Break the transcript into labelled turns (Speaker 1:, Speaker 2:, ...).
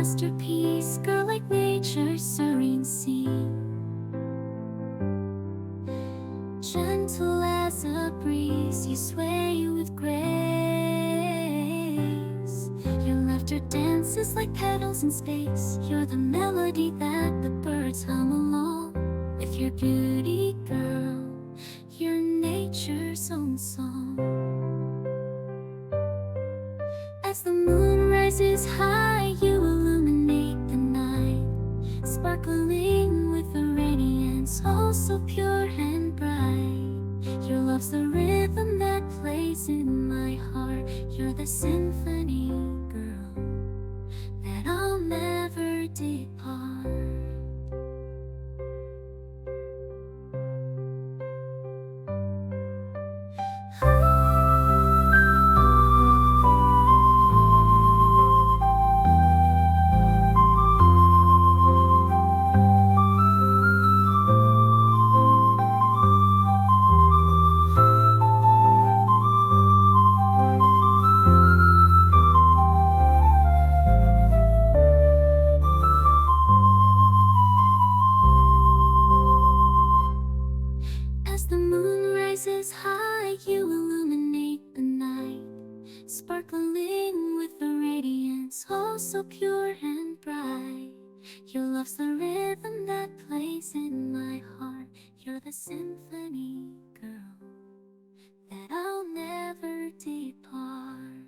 Speaker 1: masterpiece, girl, like nature's serene scene. Gentle as a breeze, you sway with grace. Your laughter dances like petals in space. You're the melody that the birds hum along. With your beauty, girl, you're nature's own song. As the moon rises high, you illuminate the night, sparkling with a radiance oh so pure and bright. Your love's the rhythm that plays in my heart. You're the symphony, girl, that I'll never depart. As the moon rises high, you illuminate the night, sparkling with a radiance oh so pure and bright. Your love's the rhythm that plays in my heart. You're the symphony, girl, that I'll never depart.